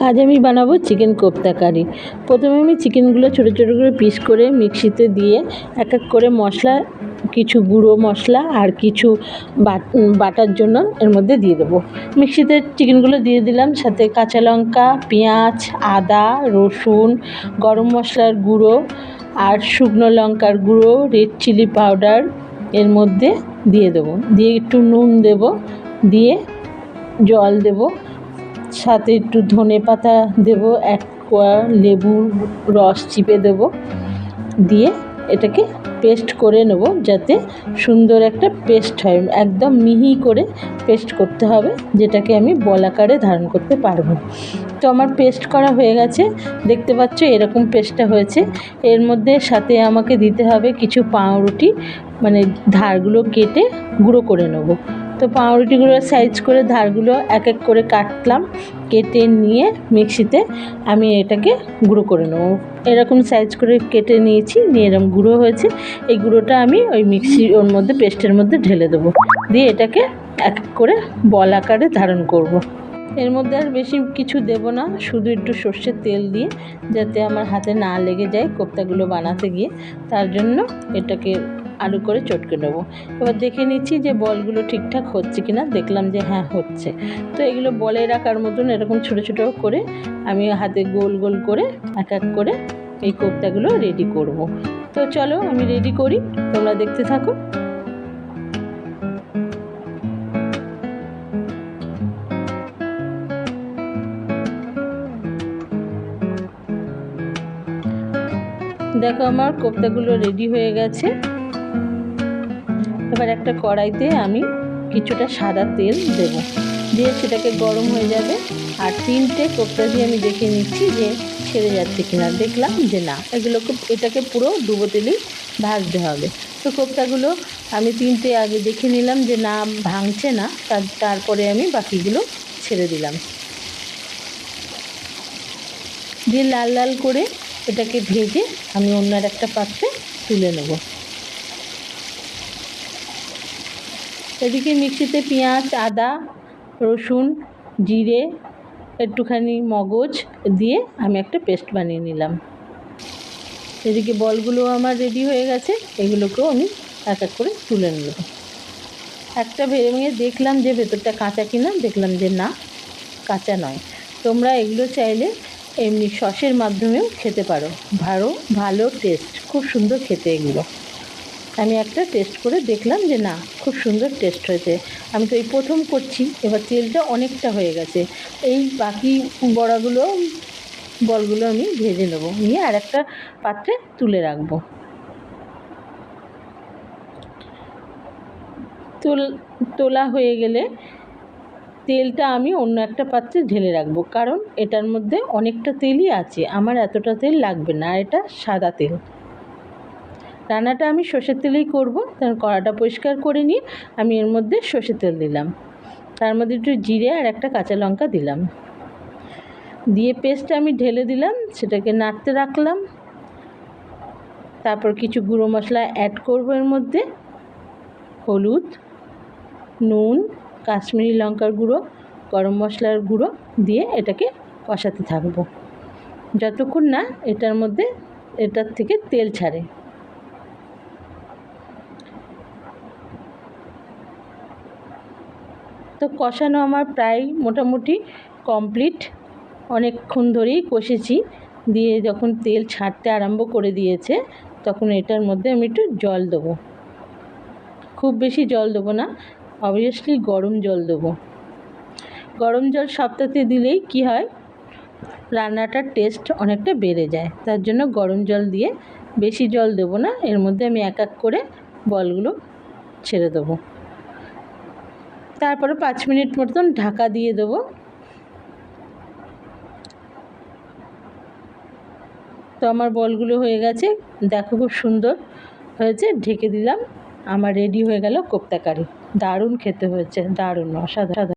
আজ আমি বানাবো চিকেন কোপ্তা কারি। প্রথমে আমি চিকেনগুলো ছোটো ছোটো করে পিস করে মিক্সিতে দিয়ে এক এক করে মশলা, কিছু গুঁড়ো মশলা আর কিছু বাটার জন্য এর মধ্যে দিয়ে দেবো। মিক্সিতে চিকেনগুলো দিয়ে দিলাম, সাথে কাঁচা লঙ্কা, পেঁয়াজ, আদা, রসুন, গরম মশলার গুঁড়ো আর শুকনো লঙ্কার গুঁড়ো, রেড চিলি পাউডার এর মধ্যে দিয়ে দেবো। দিয়ে একটু নুন দেবো, দিয়ে জল দেবো, সাথে একটু ধনে পাতা দেবো, এক কোয়া লেবুর রস চিপে দেবো, দিয়ে এটাকে পেস্ট করে নেব, যাতে সুন্দর একটা পেস্ট হয়। একদম মিহি করে পেস্ট করতে হবে, যেটাকে আমি বল আকারে ধারণ করতে পারবো। তো আমার পেস্ট করা হয়ে গেছে, দেখতে পাচ্ছ এরকম পেস্টটা হয়েছে। এর মধ্যে সাথে আমাকে দিতে হবে কিছু পাউরুটি, মানে ধারগুলো কেটে গুঁড়ো করে নেব। তো পাউরুটিগুলোর সাইজ করে ধারগুলো এক এক করে কাটলাম, কেটে নিয়ে মিক্সিতে আমি এটাকে গুঁড়ো করে নেব। এরকম সাইজ করে কেটে নিয়েছি, নিয়ে এরকম গুঁড়ো হয়েছে। এই গুঁড়োটা আমি ওই ওর মধ্যে পেস্টের মধ্যে ঢেলে দেবো, দিয়ে এটাকে এক এক করে বল আকারে ধারণ করব। এর মধ্যে আর বেশি কিছু দেব না, শুধু একটু সর্ষের তেল দিয়ে, যাতে আমার হাতে না লেগে যায় কোপ্তাগুলো বানাতে গিয়ে, তার জন্য এটাকে আলু করে চটকে নেবো। এবার দেখে নিচ্ছি যে বলগুলো ঠিকঠাক হচ্ছে কিনা। দেখলাম যে হ্যাঁ হচ্ছে। তো এগুলো বলের আকার মতন এরকম ছোটো ছোটো করে আমি হাতে গোল গোল করে এক এক করে এই কোপ্তাগুলো রেডি করব। তো চলো আমি রেডি করি, তোমরা দেখতে থাকো। দেখো আমার কোপ্তাগুলো রেডি হয়ে গেছে। এবার একটা কড়াইতে আমি কিছুটা সাদা তেল দেব, দিয়ে সেটাকে গরম হয়ে যাবে। আর 3টে কোপ্তা দিয়ে আমি দেখে নিচ্ছি যে ছেড়ে যাচ্ছে কিনা। দেখলাম যে না, এটাকে পুরো ডুবো তেলেই ভাজতে হবে। তো কোপ্তাগুলো আমি 3টে আগে দেখে নিলাম যে না, ভাঙছে না, তারপরে আমি বাকিগুলো ছেড়ে দিলাম, দিয়ে লাল লাল করে এটাকে ভেজে আমি অন্য একটা পাত্রে তুলে নেব। এদিকে মিক্সিতে পেঁয়াজ, আদা, রসুন, জিরে, একটুখানি মগজ দিয়ে আমি একটা পেস্ট বানিয়ে নিলাম। এদিকে বলগুলো আমার রেডি হয়ে গেছে, এগুলোকেও আমি এক এক করে তুলে নেব। একটা ভেঙে দেখলাম যে ভেতরটা কাঁচা কিনা, দেখলাম যে না, কাঁচা নয়। তোমরা এগুলো চাইলে এমনি সসের মাধ্যমেও খেতে পারো, ভালো টেস্ট, খুব সুন্দর খেতে এগুলো। আমি একটা টেস্ট করে দেখলাম যে না, খুব সুন্দর টেস্ট হয়েছে। আমি তো এই প্রথম করছি, এবার তেলটা অনেকটা হয়ে গেছে। এই বাকি বলগুলো আমি ভেজে নেব, নিয়ে আর একটা পাত্রে তুলে রাখবো। তোলা হয়ে গেলে তেলটা আমি অন্য একটা পাত্রে ঢেলে রাখবো, কারণ এটার মধ্যে অনেকটা তেলই আছে, আমার এতটা তেল লাগবে না। আর এটা সাদা তেল। রান্নাটা আমি সর্ষের তেলেই করব, কারণ কড়াটা পরিষ্কার করে নিয়ে আমি এর মধ্যে সর্ষের তেল দিলাম, তার মধ্যে একটু জিরে আর একটা কাঁচা লঙ্কা দিলাম, দিয়ে পেস্টটা আমি ঢেলে দিলাম, সেটাকে নাড়তে রাখলাম। তারপর কিছু গুঁড়ো মশলা অ্যাড করব এর মধ্যে, হলুদ, নুন, কাশ্মীরি লঙ্কার গুঁড়ো, গরম মশলার গুঁড়ো দিয়ে এটাকে কষাতে থাকবো যতক্ষণ না এটার থেকে তেল ছাড়ে। তো কষানো আমার প্রায় মোটামুটি কমপ্লিট। অনেকক্ষণ ধরেই কষেছি, দিয়ে যখন তেল ছাড়তে আরম্ভ করে দিয়েছে, তখন এটার মধ্যে আমি একটু জল দেবো। খুব বেশি জল দেবো না, অবভিয়াসলি গরম জল দেবো। গরম জল সবটাতে দিলেই কি হয়, রান্নাটার টেস্ট অনেকটা বেড়ে যায়। তার জন্য গরম জল দিয়ে, বেশি জল দেবো না। এর মধ্যে আমি এক এক করে বলগুলো ছেড়ে দেবো। তারপরে 5 মিনিট মতন ঢাকা দিয়ে দেবো। তো আমার বলগুলো হয়ে গেছে, দেখো খুব সুন্দর হয়েছে। ঢেকে দিলাম, আমার রেডি হয়ে গেল কোপ্তা কারি। দারুণ খেতে হয়েছে, দারুণ, অসাধারণ।